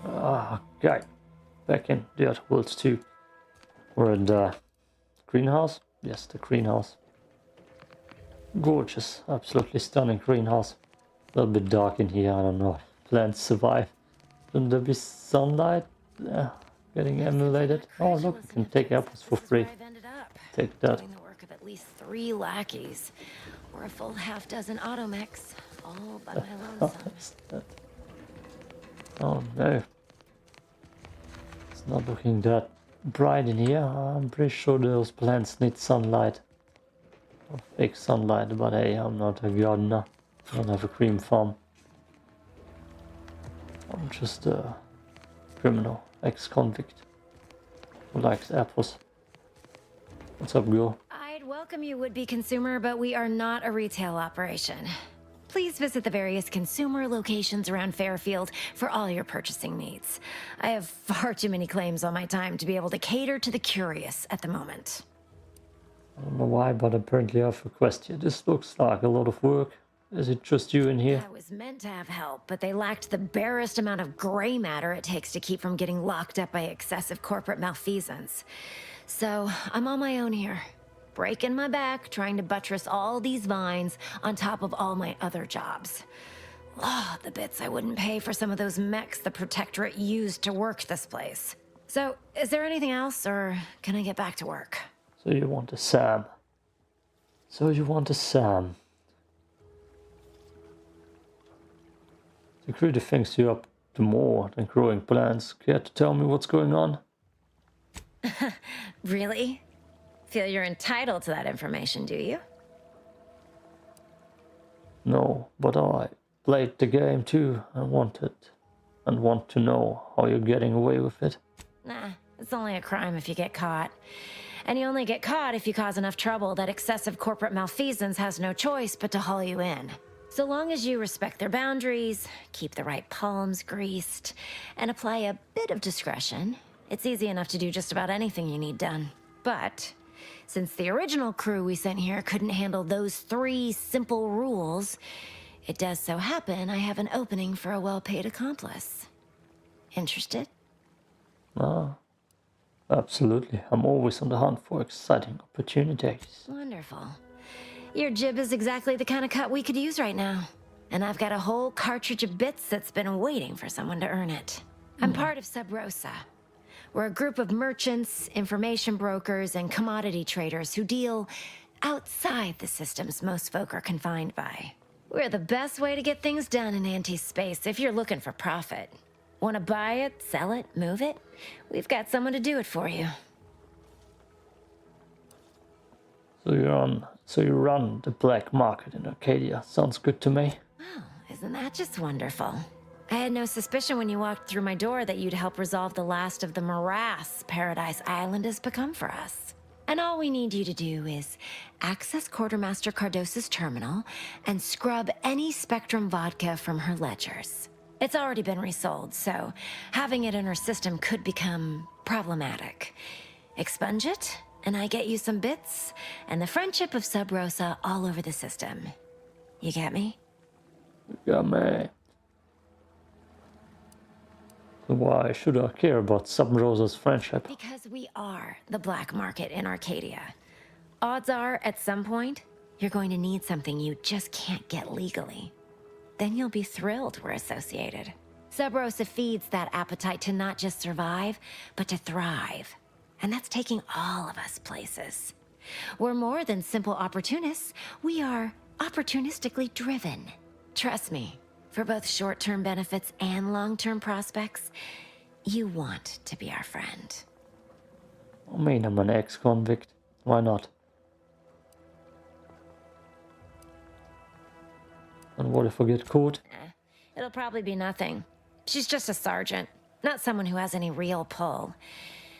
Okay, back in the Outer Worlds 2. We're in the greenhouse. Yes, the greenhouse. Gorgeous, absolutely stunning greenhouse. A little bit dark in here, I don't know. Plants survive. Shouldn't there be sunlight? Getting emulated. Oh look, you can take apples for free. Take that. Doing the work of at least 3 lackeys, or a full half dozen automechs, all by my lonesome. Oh no. It's not looking that bright in here. I'm pretty sure those plants need sunlight. Or fake sunlight, but hey, I'm not a gardener. I don't have a cream farm. I'm just a criminal, ex-convict who likes apples. What's up, girl? I'd welcome you, would-be consumer, but we are not a retail operation. Please visit the various consumer locations around Fairfield for all your purchasing needs. I have far too many claims on my time to be able to cater to the curious at the moment. I don't know why, but apparently I have a quest here. This looks like a lot of work. Is it just you in here? I was meant to have help, but they lacked the barest amount of gray matter it takes to keep from getting locked up by excessive corporate malfeasance. So I'm on my own here, breaking my back, trying to buttress all these vines on top of all my other jobs. Oh, the bits I wouldn't pay for some of those mechs the Protectorate used to work this place. So, is there anything else, or can I get back to work? So you want a Sam. Security thinks you're up to more than growing plants. Care to tell me what's going on? Really? Feel you're entitled to that information, do you? No, but I played the game too and want to know how you're getting away with it. Nah, it's only a crime if you get caught. And you only get caught if you cause enough trouble that excessive corporate malfeasance has no choice but to haul you in. So long as you respect their boundaries, keep the right palms greased, and apply a bit of discretion, it's easy enough to do just about anything you need done. But since the original crew we sent here couldn't handle those 3 simple rules, it does so happen I have an opening for a well-paid accomplice. Interested? Ah, absolutely. I'm always on the hunt for exciting opportunities. Wonderful. Your jib is exactly the kind of cut we could use right now. And I've got a whole cartridge of bits that's been waiting for someone to earn it. I'm part of Sub Rosa. We're a group of merchants, information brokers, and commodity traders who deal outside the systems most folk are confined by. We're the best way to get things done in anti-space if you're looking for profit. Want to buy it, sell it, move it? We've got someone to do it for you. So you run the black market in Arcadia. Sounds good to me. Oh, isn't that just wonderful? I had no suspicion when you walked through my door that you'd help resolve the last of the morass Paradise Island has become for us. And all we need you to do is access Quartermaster Cardos's terminal and scrub any Spectrum vodka from her ledgers. It's already been resold, so having it in her system could become problematic. Expunge it, and I get you some bits, and the friendship of Sub Rosa all over the system. You get me? You got me. Why should I care about Sub Rosa's friendship? Because we are the black market in Arcadia. Odds are, at some point, you're going to need something you just can't get legally. Then you'll be thrilled we're associated. Sub Rosa feeds that appetite to not just survive, but to thrive. And that's taking all of us places. We're more than simple opportunists. We are opportunistically driven. Trust me, for both short-term benefits and long-term prospects, you want to be our friend. I mean, I'm an ex-convict. Why not? And what if I get caught? It'll probably be nothing. She's just a sergeant, not someone who has any real pull.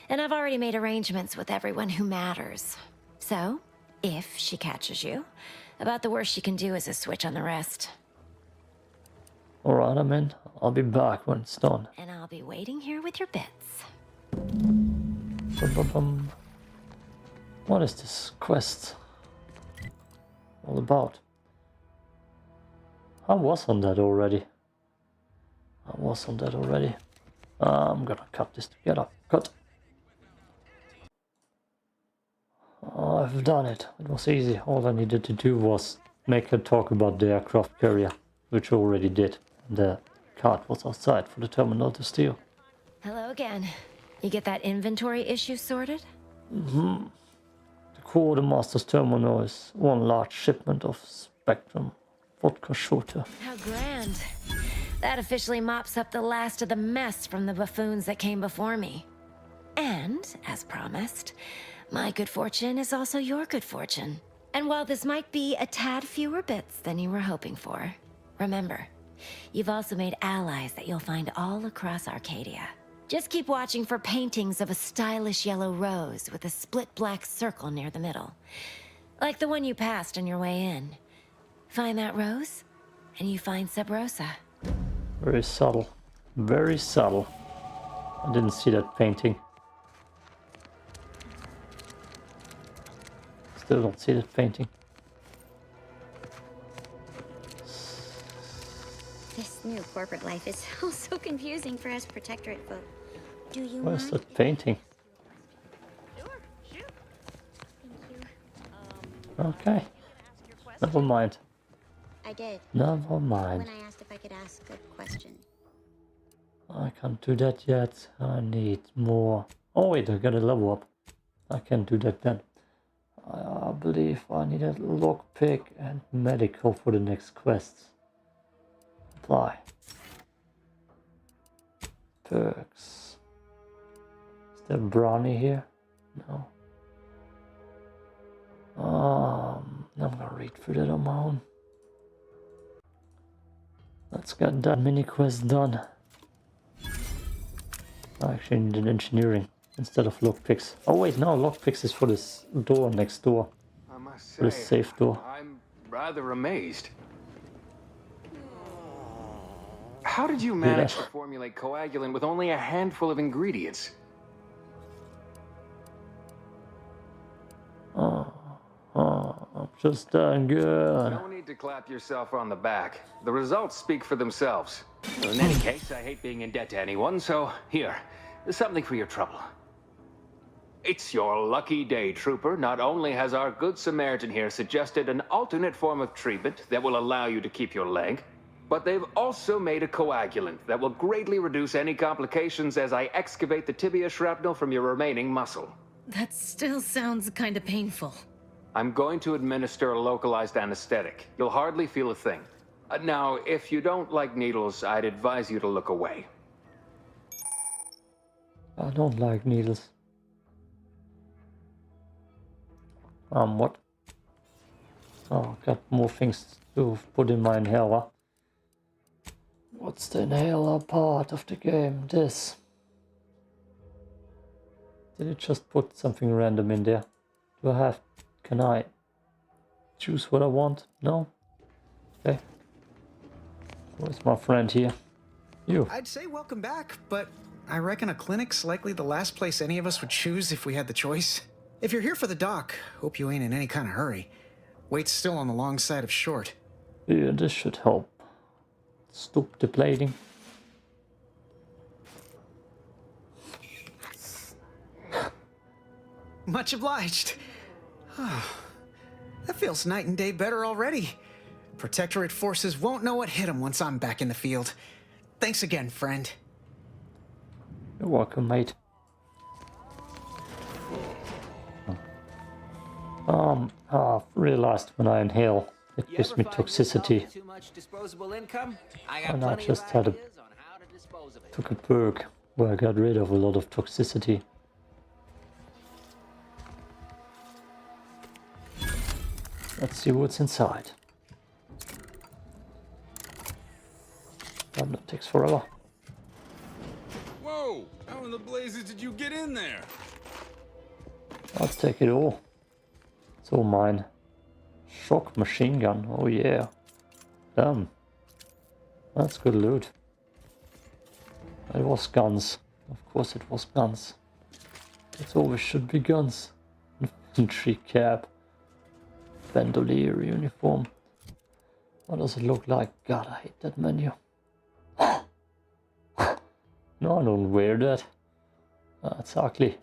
And I've already made arrangements with everyone who matters. So, if she catches you, about the worst she can do is a switch on the wrist. Alright, I'm in. I'll be back when it's done. And I'll be waiting here with your bits. Bum. What is this quest all about? I was on that already. I'm gonna cut this together. Cut. I've done it. It was easy. All I needed to do was make her talk about the aircraft carrier, which I already did. The cart was outside for the terminal to steal. Hello again. You get that inventory issue sorted? The quartermaster's terminal is one large shipment of Spectrum vodka shooter. How grand. That officially mops up the last of the mess from the buffoons that came before me. And, as promised, my good fortune is also your good fortune. And while this might be a tad fewer bits than you were hoping for, remember, you've also made allies that you'll find all across Arcadia. Just keep watching for paintings of a stylish yellow rose with a split black circle near the middle. Like the one you passed on your way in. Find that rose, and you find Sub Rosa. Very subtle. Very subtle. I didn't see that painting. Still don't see that painting. This new corporate life is so confusing for us Protectorate folk. Do you Where's mind? that painting? Sure, shoot. Thank you. Okay. Never mind. I did. Never mind. When I asked if I could ask a question. I can't do that yet. I need more. Oh wait, I got a level up. I can do that then. I believe I need a lockpick and medical for the next quests. Apply. Perks. Is there brownie here? No. I'm gonna read through that on my own. Let's get that mini quest done. I actually need an engineering instead of lockpicks. Oh wait, no, lockpicks is for this door next door. I must For the say, safe door. I'm rather amazed. How did you manage to formulate coagulant with only a handful of ingredients? I'm just done good. No need to clap yourself on the back. The results speak for themselves. In any case, I hate being in debt to anyone, so here, something for your trouble. It's your lucky day, Trooper. Not only has our good Samaritan here suggested an alternate form of treatment that will allow you to keep your leg, but they've also made a coagulant that will greatly reduce any complications as I excavate the tibia shrapnel from your remaining muscle. That still sounds kind of painful. I'm going to administer a localized anesthetic. You'll hardly feel a thing. Now, if you don't like needles, I'd advise you to look away. I don't like needles. What? Oh, got more things to put in my inhaler. What's the inhaler part of the game? This. Did it just put something random in there? Do I have... Can I choose what I want? No? Okay. Where's my friend here? You. I'd say welcome back, but I reckon a clinic's likely the last place any of us would choose if we had the choice. If you're here for the doc, hope you ain't in any kind of hurry. Wait's still on the long side of short. Yeah, this should help. Stop the bleeding. Much obliged. That feels night and day better already. Protectorate forces won't know what hit them once I'm back in the field. Thanks again, friend. You're welcome, mate. I've realized when I inhale, it gives me toxicity. And I just took a perk where I got rid of a lot of toxicity. Let's see what's inside. That takes forever. Whoa! How in the blazes did you get in there? I'll take it all. It's all mine. Shock machine gun, oh yeah. Damn. That's good loot. It was guns. Of course it was guns. It always should be guns. Infantry cap. Bandolier uniform. What does it look like? God, I hate that menu. No, I don't wear that. That's ugly.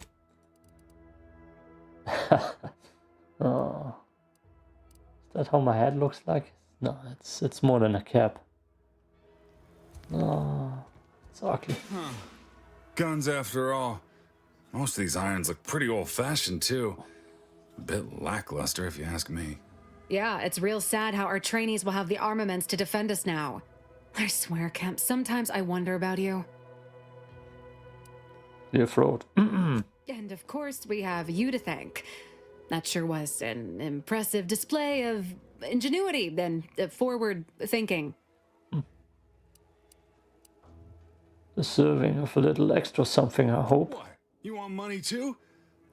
Oh, is that how my head looks like? No, it's more than a cap. Oh, it's ugly. Guns after all. Most of these irons look pretty old-fashioned, too. A bit lackluster, if you ask me. Yeah, it's real sad how our trainees will have the armaments to defend us now. I swear, Kemp, sometimes I wonder about you. Clear throat. And of course, we have you to thank. That sure was an impressive display of ingenuity and forward thinking. Deserving of a little extra something, I hope. What? You want money, too?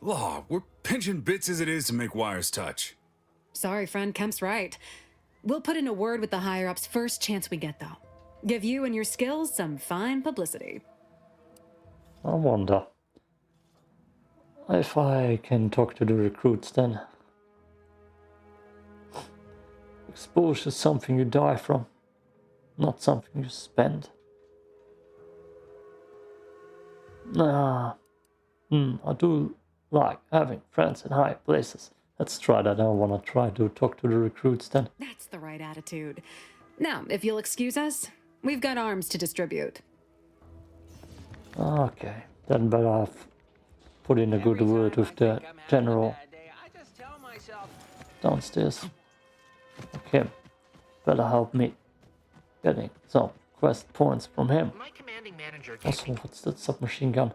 Law, we're pinching bits as it is to make wires touch. Sorry, friend, Kemp's right. We'll put in a word with the higher-ups first chance we get, though. Give you and your skills some fine publicity. I wonder if I can talk to the recruits then. Exposure is something you die from, not something you spend. I do like having friends in high places. Let's try that. I want to try to talk to the recruits then. That's the right attitude. Now, if you'll excuse us, we've got arms to distribute. Okay, then better have put in a good word with the general downstairs. Okay, better help me getting some quest points from him. Also, what's that submachine gun?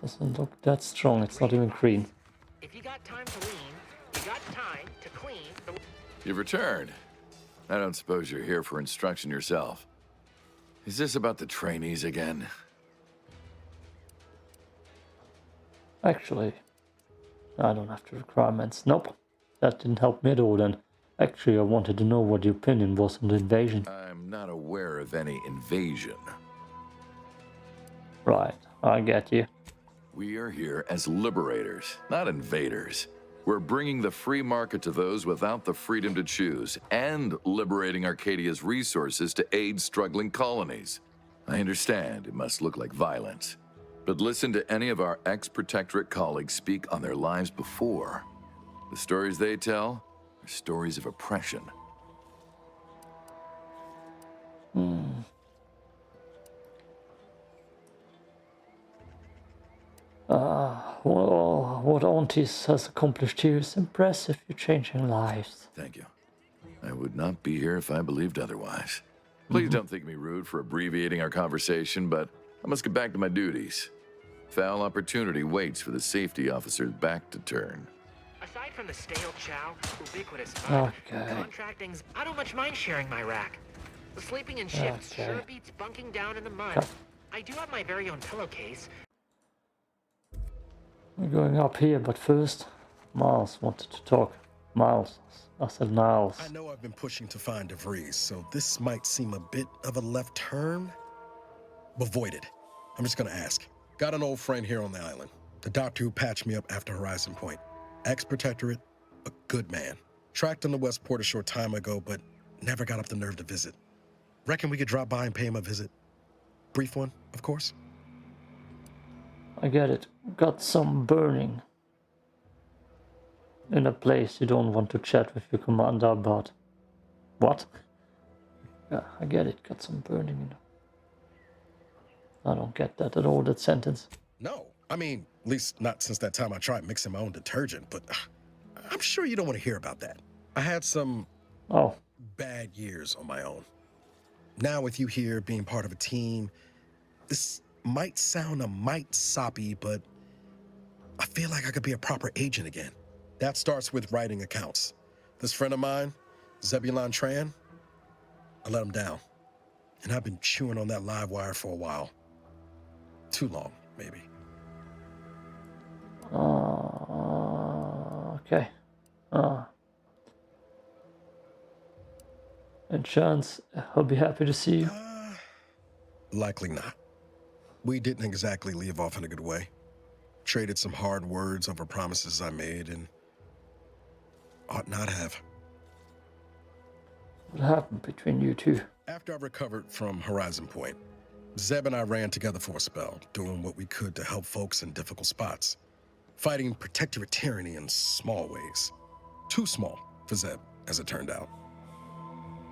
Doesn't look that strong, it's not even green. If you got time to lean, you got time to clean the... You've returned. I don't suppose you're here for instruction yourself. Is this about the trainees again? Actually, I don't have the requirements. Nope, that didn't help me at all then. Actually, I wanted to know what your opinion was on the invasion. I'm not aware of any invasion. Right, I get you. We are here as liberators, not invaders. We're bringing the free market to those without the freedom to choose, and liberating Arcadia's resources to aid struggling colonies. I understand it must look like violence, but listen to any of our ex-Protectorate colleagues speak on their lives before. The stories they tell are stories of oppression. Well, what Aunties has accomplished here is impressive. You're changing lives. Thank you. I would not be here if I believed otherwise. Please don't think me rude for abbreviating our conversation, but I must get back to my duties. Foul opportunity waits for the safety officer's back to turn. Aside from the stale chow, ubiquitous fun, Okay. contracting's... I don't much mind sharing my rack. The sleeping in shifts Okay. sure beats bunking down in the mud. Okay. I do have my very own pillowcase. We're going up here, but first, Miles wanted to talk. Miles. I said Niles. I know I've been pushing to find DeVries, so this might seem a bit of a left turn, but void it. I'm just gonna ask. Got an old friend here on the island. The doctor who patched me up after Horizon Point. Ex-Protectorate, a good man. Tracked him to Westport a short time ago, but never got up the nerve to visit. Reckon we could drop by and pay him a visit? Brief one, of course. I get it. Got some burning. In a place you don't want to chat with your commander about. What? Yeah, I get it. Got some burning in. I don't get that at all, that sentence. No, I mean, at least not since that time I tried mixing my own detergent, but I'm sure you don't want to hear about that. I had some bad years on my own. Now with you here being part of a team, this might sound a mite soppy, but I feel like I could be a proper agent again. That starts with writing accounts. This friend of mine, Zebulon Tran, I let him down. And I've been chewing on that live wire for a while. Too long, maybe. Okay. And Chance, I'll be happy to see you. Likely not. We didn't exactly leave off in a good way. Traded some hard words over promises I made and ought not have. What happened between you two? After I recovered from Horizon Point, Zeb and I ran together for a spell, doing what we could to help folks in difficult spots. Fighting protectorate tyranny in small ways. Too small for Zeb, as it turned out.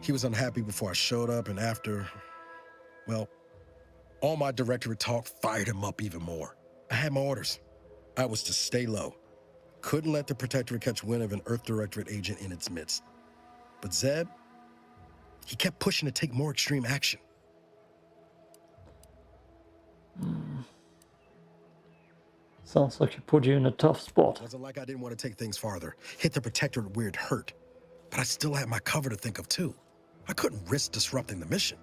He was unhappy before I showed up, and after, well, all my directorate talk fired him up even more. I had my orders. I was to stay low. Couldn't let the protectorate catch wind of an Earth Directorate agent in its midst. But Zeb, he kept pushing to take more extreme action. Sounds like he put you in a tough spot. Wasn't like I didn't want to take things farther. Hit the protectorate where it hurt. But I still had my cover to think of too. I couldn't risk disrupting the mission.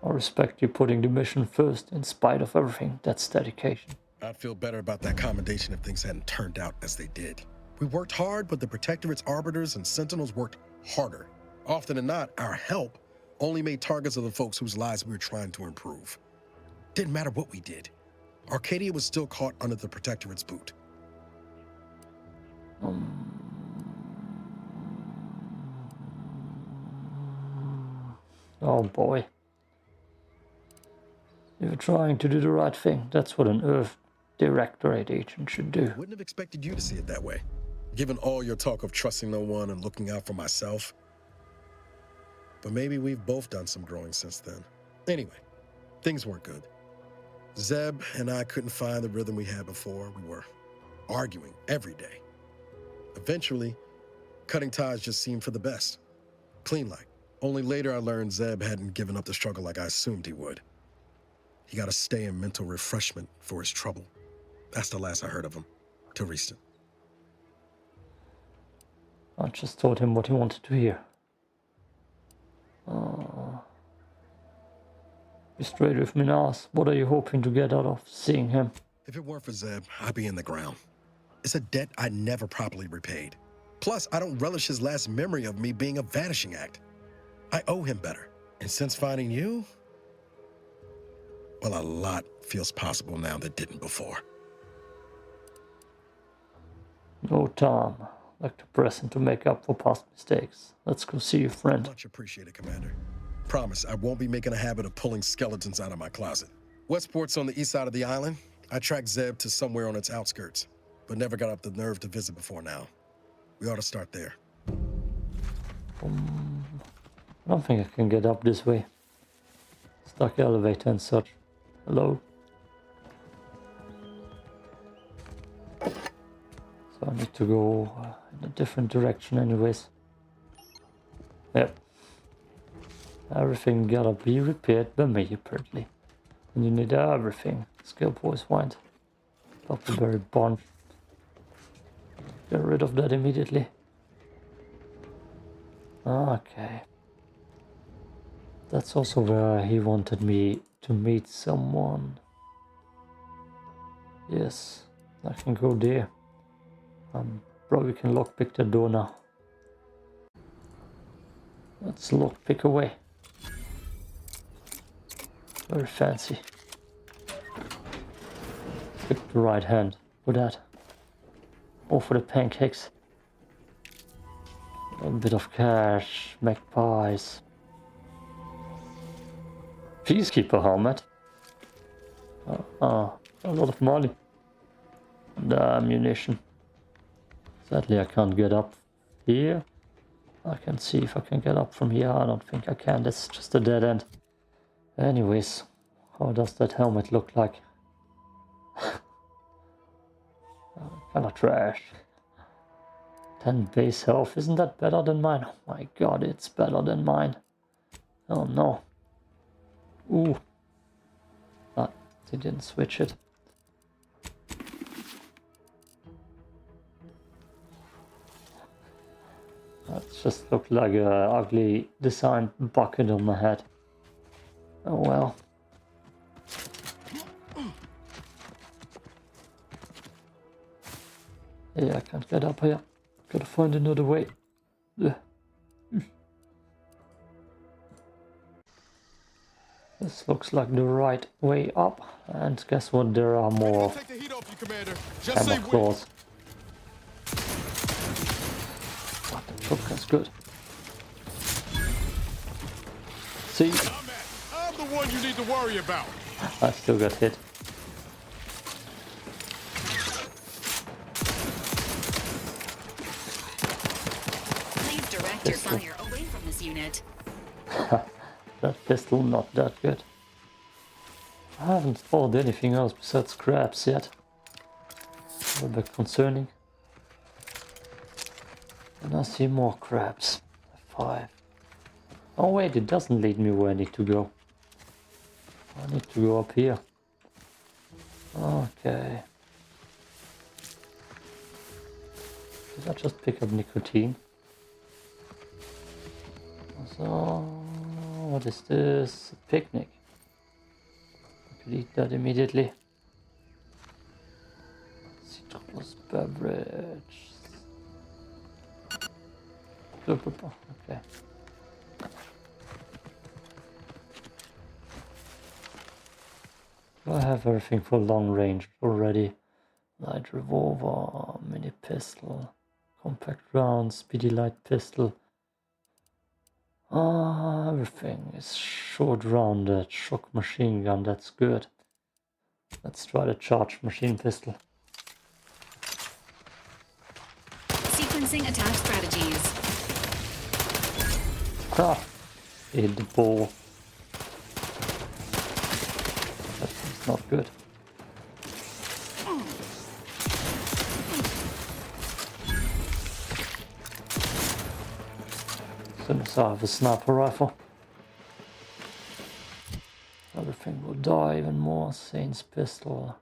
I respect you putting the mission first in spite of everything. That's dedication. I'd feel better about that commendation if things hadn't turned out as they did. We worked hard, but the protectorate's arbiters and sentinels worked harder. Often than not, our help only made targets of the folks whose lives we were trying to improve. Didn't matter what we did. Arcadia was still caught under the protectorate's boot. Oh boy. You're trying to do the right thing. That's what an Earth Directorate agent should do. Wouldn't have expected you to see it that way, given all your talk of trusting no one and looking out for myself. But maybe we've both done some growing since then. Anyway, things weren't good. Zeb and I couldn't find the rhythm we had before. We were arguing every day. Eventually, cutting ties just seemed for the best. Clean like. Only later I learned Zeb hadn't given up the struggle like I assumed he would. He got to stay in mental refreshment for his trouble. That's the last I heard of him, till recent. I just told him what he wanted to hear. Be straight with me now. What are you hoping to get out of seeing him? If it weren't for Zeb, I'd be in the ground. It's a debt I never properly repaid. Plus, I don't relish his last memory of me being a vanishing act. I owe him better. And since finding you, well, a lot feels possible now that didn't before. No time. Like the present to make up for past mistakes. Let's go see your friend. Much appreciated, Commander. Promise, I won't be making a habit of pulling skeletons out of my closet. Westport's on the east side of the island. I tracked Zeb to somewhere on its outskirts, but never got up the nerve to visit before now. We ought to start there. I don't think I can get up this way. Stuck elevator and such. Hello? So I need to go in a different direction anyways. Yep. Everything gotta be repaired by me apparently. And you need everything. Skill points want. Buckleberry bunch. Get rid of that immediately. Okay. That's also where he wanted me to meet someone. Yes, I can go there. Probably can lockpick the door now. Let's lockpick away. Very fancy. Pick the right hand for that. Or for the pancakes. A bit of cash, magpies. Peacekeeper helmet. A lot of money. And ammunition. Sadly I can't get up here. I can see if I can get up from here. I don't think I can. That's just a dead end. Anyways, how does that helmet look like? Kinda trash. 10 base health. Isn't that better than mine? Oh my god, it's better than mine. Oh no. Ooh. Ah, they didn't switch it. That just looked like a ugly designed bucket on my head. Oh well. Yeah, I can't get up here. Gotta find another way. Ugh. This looks like the right way up. And guess what? There are more hammer claws. What the fuck? That's good. See? one you need to worry about. I still got hit. Please direct your fire away from this unit. That pistol, not that good. I haven't found anything else besides crabs yet. A little bit concerning. And I see more crabs. 5. Oh wait, it doesn't lead me where I need to go. I need to go up here. Okay. Did I just pick up nicotine? So, what is this? A picnic. I could eat that immediately. Citrus beverage. Okay. I have everything for long range already. Light revolver, mini pistol, compact round, speedy light pistol. Everything is short rounded, shock machine gun, that's good. Let's try the charged machine pistol. Sequencing attack strategies. Ah, hit the ball. That's not good. As soon as I have a sniper rifle, everything will die even more. Saint's pistol.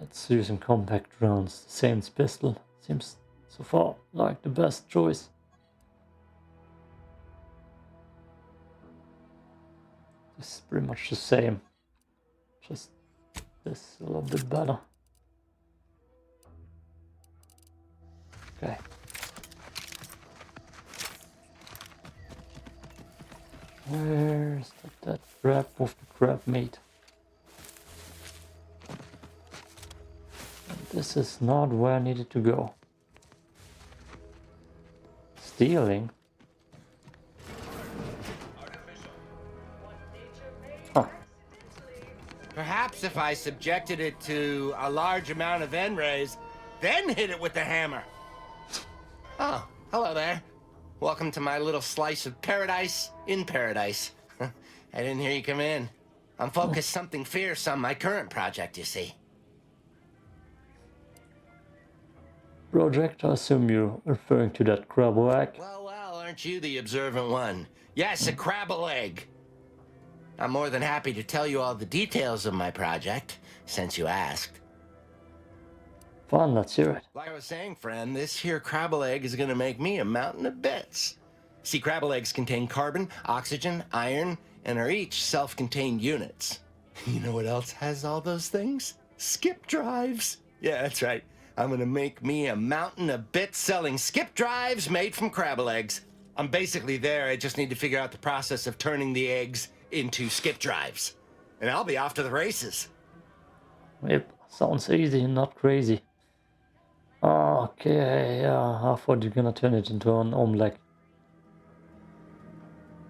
It's using compact rounds. Saint's pistol seems so far like the best choice. This is pretty much the same. Just this a little bit better. Okay. Where's that crab with the crab meat? And this is not where I needed to go. Stealing? Huh. Perhaps if I subjected it to a large amount of N-rays, then hit it with the hammer. Oh, hello there. Welcome to my little slice of paradise in paradise. I didn't hear you come in. I'm focused something fierce on my current project, you see. Project? I assume you're referring to that crabble egg. Well, aren't you the observant one? Yes, a crabble egg. I'm more than happy to tell you all the details of my project, since you asked. Fun, let's hear it. Like I was saying, friend, this here crabble egg is gonna make me a mountain of bits. See, crabble eggs contain carbon, oxygen, iron, and are each self-contained units. You know what else has all those things? Skip drives. Yeah, that's right. I'm gonna make me a mountain of bits selling skip drives made from crabble eggs. I'm basically there. I just need to figure out the process of turning the eggs into skip drives. And I'll be off to the races. Yep, sounds easy and not crazy. Okay, yeah, I thought you're gonna turn it into an omelette.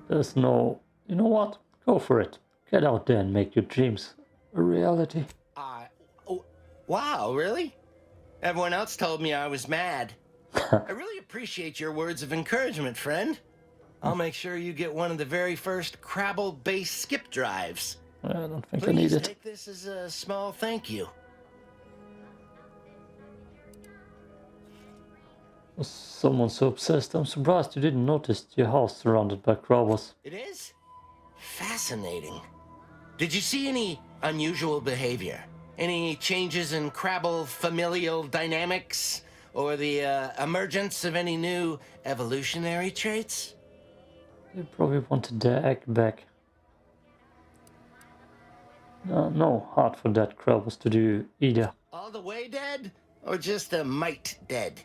There's no... You know what? Go for it. Get out there and make your dreams a reality. Oh, wow, really? Everyone else told me I was mad. I really appreciate your words of encouragement, friend. I'll make sure you get one of the very first crabble-based skip drives. I don't think Please I need it. take this as a small thank you. Was someone so obsessed? I'm surprised you didn't notice your house surrounded by crawlers. It is? Fascinating. Did you see any unusual behavior? Any changes in crabble familial dynamics? Or the emergence of any new evolutionary traits? They probably wanted their egg back. No, hard for that crawlers to do either. All the way dead? Or just a mite dead?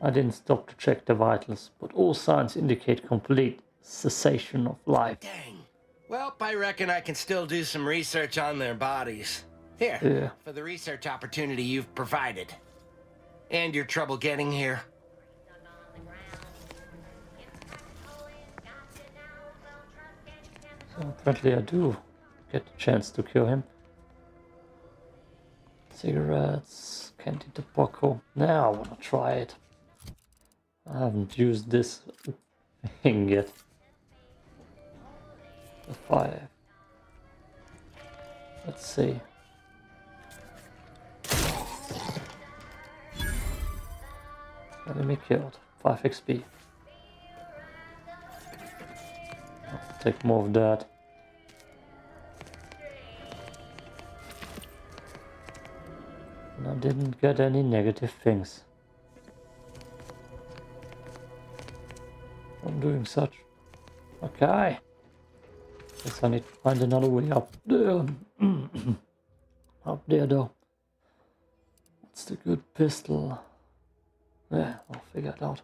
I didn't stop to check the vitals, but all signs indicate complete cessation of life. Dang. Well, I reckon I can still do some research on their bodies. Here, Yeah. for the research opportunity you've provided. And your trouble getting here. So apparently I do get the chance to kill him. Cigarettes, candy tobacco. Now I wanna try it. I haven't used this thing yet. The 5. Let's see. Enemy killed. 5 XP. I'll take more of that. And I didn't get any negative things from doing such. Okay. Guess I need to find another way up there. Up there though. What's the good pistol? Yeah, I'll figure it out.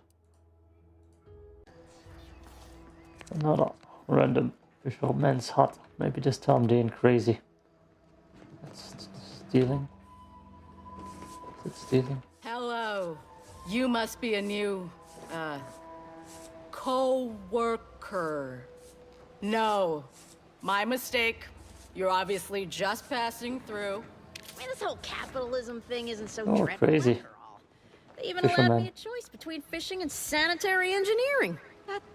Another random fisherman's hut. Maybe this time they ain't crazy. That's stealing. Is it stealing? Hello. You must be a new, co-worker. No. My mistake. You're obviously just passing through. I mean, this whole capitalism thing isn't so Oh, dreadful crazy. after all. They even allowed me a choice between fishing and sanitary engineering.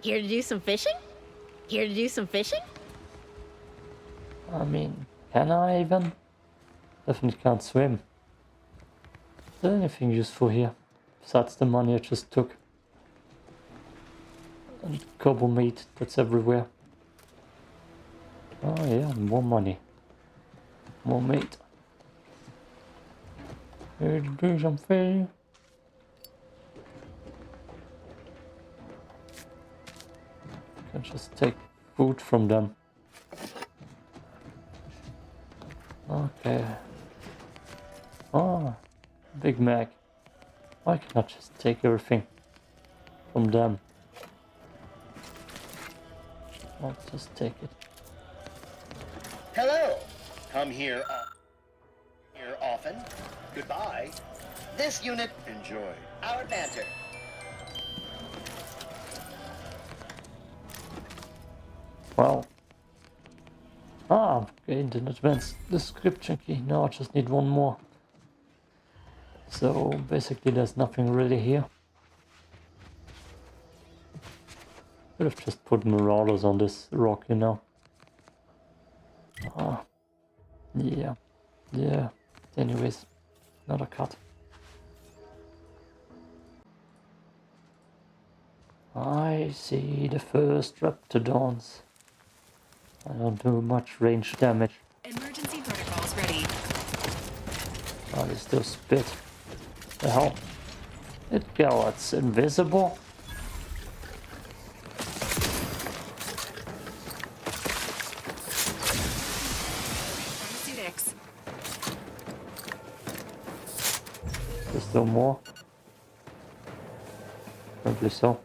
Here to do some fishing? Here to do some fishing? I mean, can I even? Definitely can't swim. Is there anything useful here? Besides the money I just took. And cobble meat that's everywhere. Oh yeah, more money. More meat. Here to do something. Can just take food from them. Okay. Oh, Big Mac. Why can't I just take everything from them? I'll just take it. Hello. Come here often. Goodbye. This unit enjoy our banter. Wow. I've gained an advanced description key. Now I just need one more. So basically there's nothing really here. Could have just put marauders on this rock, you know. Yeah. Yeah. Anyways, another cut. I see the first raptidons. I don't do much range damage. Emergency protocols ready. Oh, they still spit. The hell? It gets invisible. Pharmaceutics. There's still more. Probably so.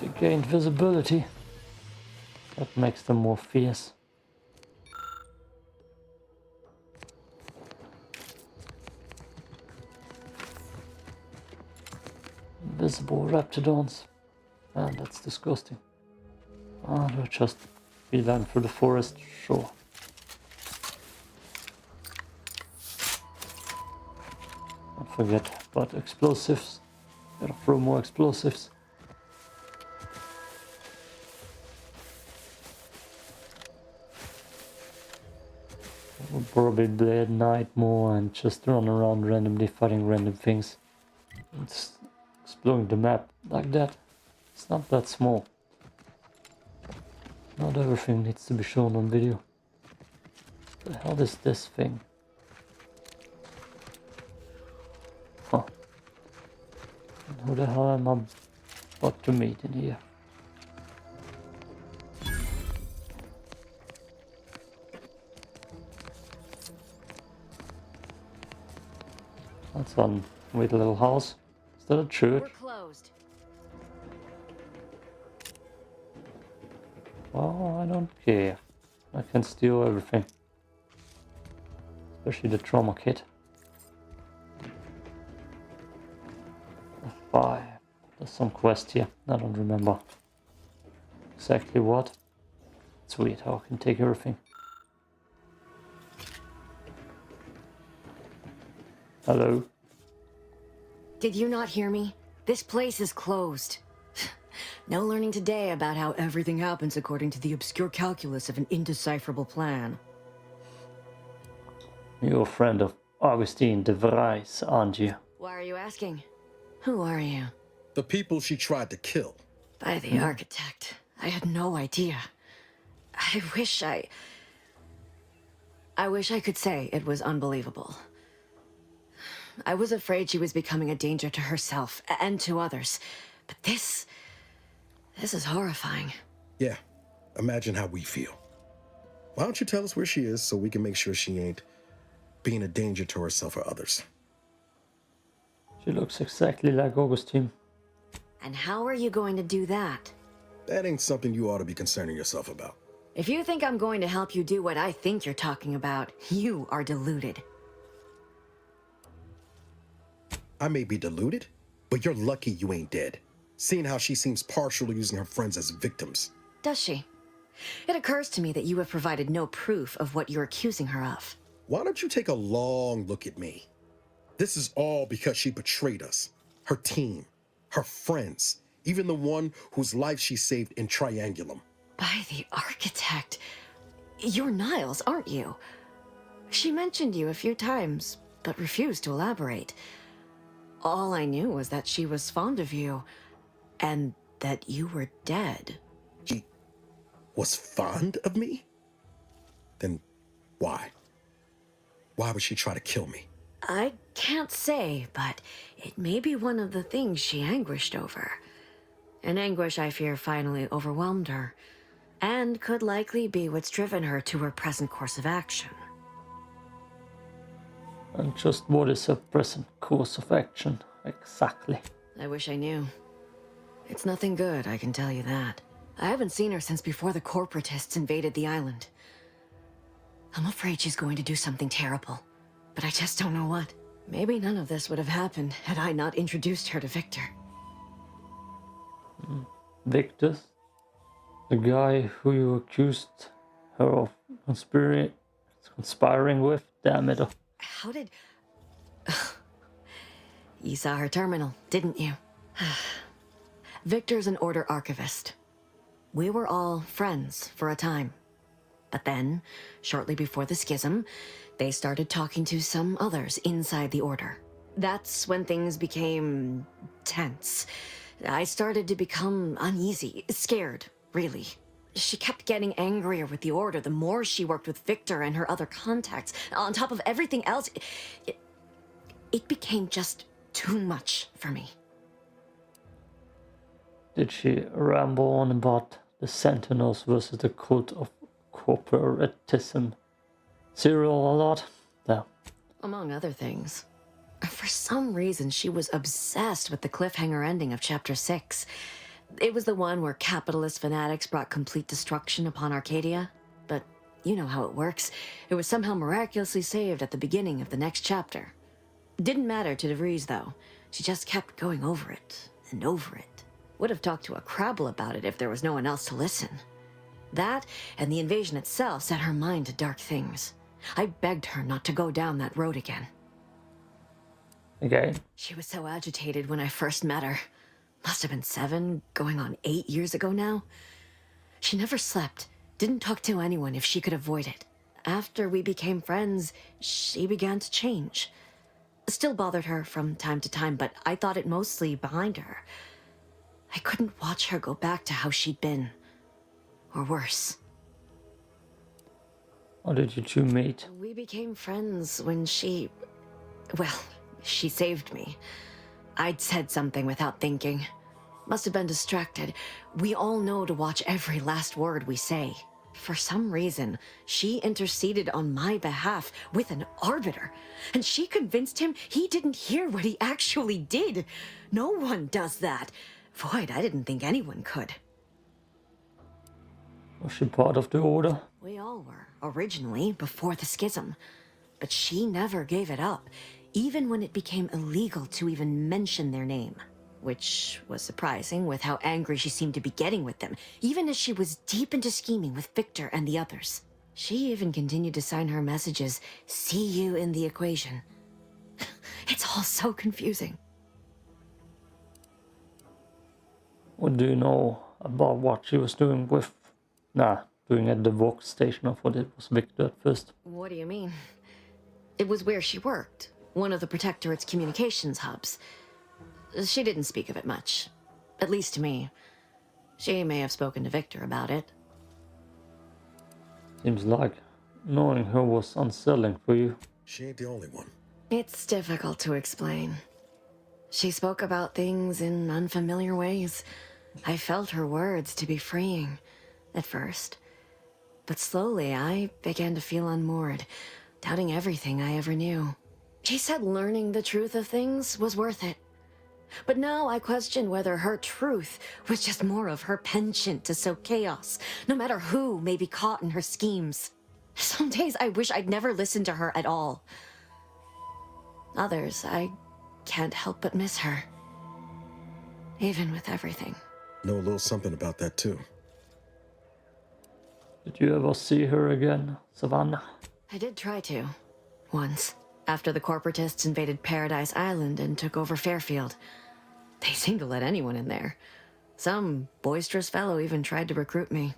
They gained visibility. That makes them more fierce. Invisible raptidons. Man, that's disgusting. Ah, they're just beeline through the forest, sure. Don't forget about explosives. Gotta throw more explosives. We'll probably play at night more and just run around randomly fighting random things. It's exploring the map like that. It's not that small. Not everything needs to be shown on video. What the hell is this thing? Huh. And who the hell am I about to meet in here? That's one weird little house. Is that a church? We're closed. Oh, I don't care. I can steal everything. Especially the trauma kit. some quest here. I don't remember exactly what. Sweet, how I can take everything. Hello? Did you not hear me? This place is closed. No learning today about how everything happens according to the obscure calculus of an indecipherable plan. You're a friend of Augustine de Vries, aren't you? Why are you asking? Who are you? The people she tried to kill. By the architect. I had no idea. I wish I could say it was unbelievable. I was afraid she was becoming a danger to herself and to others. But this is horrifying. Yeah, imagine how we feel. Why don't you tell us where she is so we can make sure she ain't being a danger to herself or others? She looks exactly like Augustine. And how are you going to do that? That ain't something you ought to be concerning yourself about. If you think I'm going to help you do what I think you're talking about, you are deluded. I may be deluded, but you're lucky you ain't dead. Seeing how she seems partial to using her friends as victims. Does she? It occurs to me that you have provided no proof of what you're accusing her of. Why don't you take a long look at me? This is all because she betrayed us. Her team, her friends, even the one whose life she saved in Triangulum. By the architect. You're Niles, aren't you? She mentioned you a few times, but refused to elaborate. All I knew was that she was fond of you, and that you were dead. She was fond of me? Then why? Why would she try to kill me? I can't say, but it may be one of the things she anguished over. An anguish I fear finally overwhelmed her, and could likely be what's driven her to her present course of action. And just what is her present course of action, exactly? I wish I knew. It's nothing good, I can tell you that. I haven't seen her since before the corporatists invaded the island. I'm afraid she's going to do something terrible, but I just don't know what. Maybe none of this would have happened had I not introduced her to Victor. Victor? The guy who you accused her of conspiring with? Damn it. How did... You saw her terminal, didn't you? Victor's an Order archivist. We were all friends for a time. But then, shortly before the schism, they started talking to some others inside the Order. That's when things became tense. I started to become uneasy, scared, really. She kept getting angrier with the Order the more she worked with Victor and her other contacts. On top of everything else, it became just too much for me. Did she ramble on about the Sentinels versus the cult of corporatism serial a lot? No. Among other things. For some reason, she was obsessed with the cliffhanger ending of Chapter 6. It was the one where capitalist fanatics brought complete destruction upon Arcadia. But you know how it works. It was somehow miraculously saved at the beginning of the next chapter. Didn't matter to DeVries, though. She just kept going over it and over it. Would have talked to a Crabble about it if there was no one else to listen. That and the invasion itself set her mind to dark things. I begged her not to go down that road again. Okay. She was so agitated when I first met her. Must have been 7, going on 8 years ago now. She never slept, didn't talk to anyone if she could avoid it. After we became friends, she began to change. Still bothered her from time to time, but I thought it mostly behind her. I couldn't watch her go back to how she'd been. Or worse. How did you two meet? We became friends when she... Well, she saved me. I'd said something without thinking. Must have been distracted. We all know to watch every last word we say. For some reason, she interceded on my behalf with an arbiter. And she convinced him he didn't hear what he actually did. No one does that. Void, I didn't think anyone could. Was she part of the Order? We all were, originally, before the schism. But she never gave it up, even when it became illegal to even mention their name. which was surprising with how angry she seemed to be getting with them, even as she was deep into scheming with Victor and the others. She even continued to sign her messages, "See you in the equation." It's all so confusing. What do you know about what she was doing with... doing at the Vox station? I thought it was Victor at first. What do you mean? It was where she worked, one of the Protectorate's communications hubs. She didn't speak of it much, at least to me. She may have spoken to Victor about it. Seems like knowing her was unsettling for you. She ain't the only one. It's difficult to explain. She spoke about things in unfamiliar ways. I felt her words to be freeing at first. But slowly I began to feel unmoored, doubting everything I ever knew. She said learning the truth of things was worth it. But now I question whether her truth was just more of her penchant to sow chaos, no matter who may be caught in her schemes. Some days I wish I'd never listened to her at all. Others, I can't help but miss her. Even with everything. Know a little something about that too. Did you ever see her again, Savannah? I did try to. Once. After the corporatists invaded Paradise Island and took over Fairfield. They seemed to let anyone in there. Some boisterous fellow even tried to recruit me.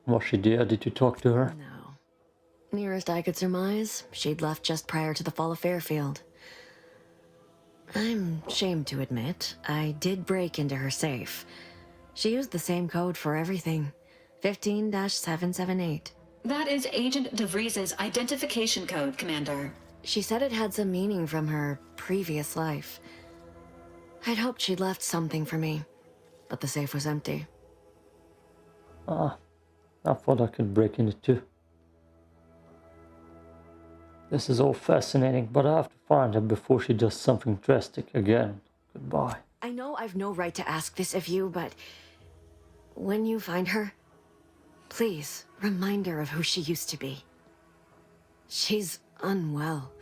Was she there? Did you talk to her? No. Nearest I could surmise, she'd left just prior to the fall of Fairfield. I'm ashamed to admit, I did break into her safe. She used the same code for everything. 15-778. That is Agent DeVries's identification code, Commander. She said it had some meaning from her previous life. I'd hoped she'd left something for me, but the safe was empty. I thought I could break in it too. This is all fascinating, but I have to find her before she does something drastic again. Goodbye. I know I've no right to ask this of you, but when you find her, please remind her of who she used to be. She's unwell,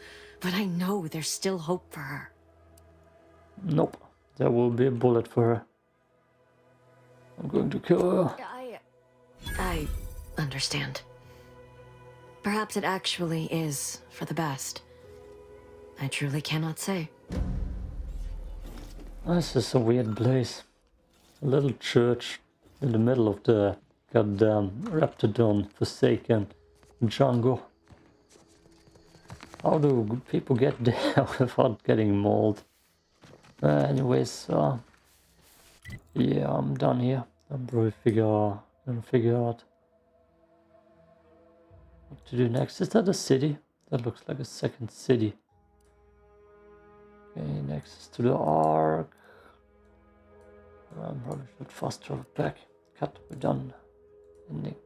but I know there's still hope for her. Nope, there will be a bullet for her. I'm going to kill her. I understand. Perhaps it actually is for the best. I truly cannot say. This is a weird place. A little church in the middle of the goddamn Raptidon forsaken jungle. How do people get there without getting mauled? Anyways, yeah, I'm done here. I'm probably gonna figure out what to do next. Is that a city? That looks like a second city. Okay, next is to the Ark. I probably should fast travel back. Cut, we're done. Ending.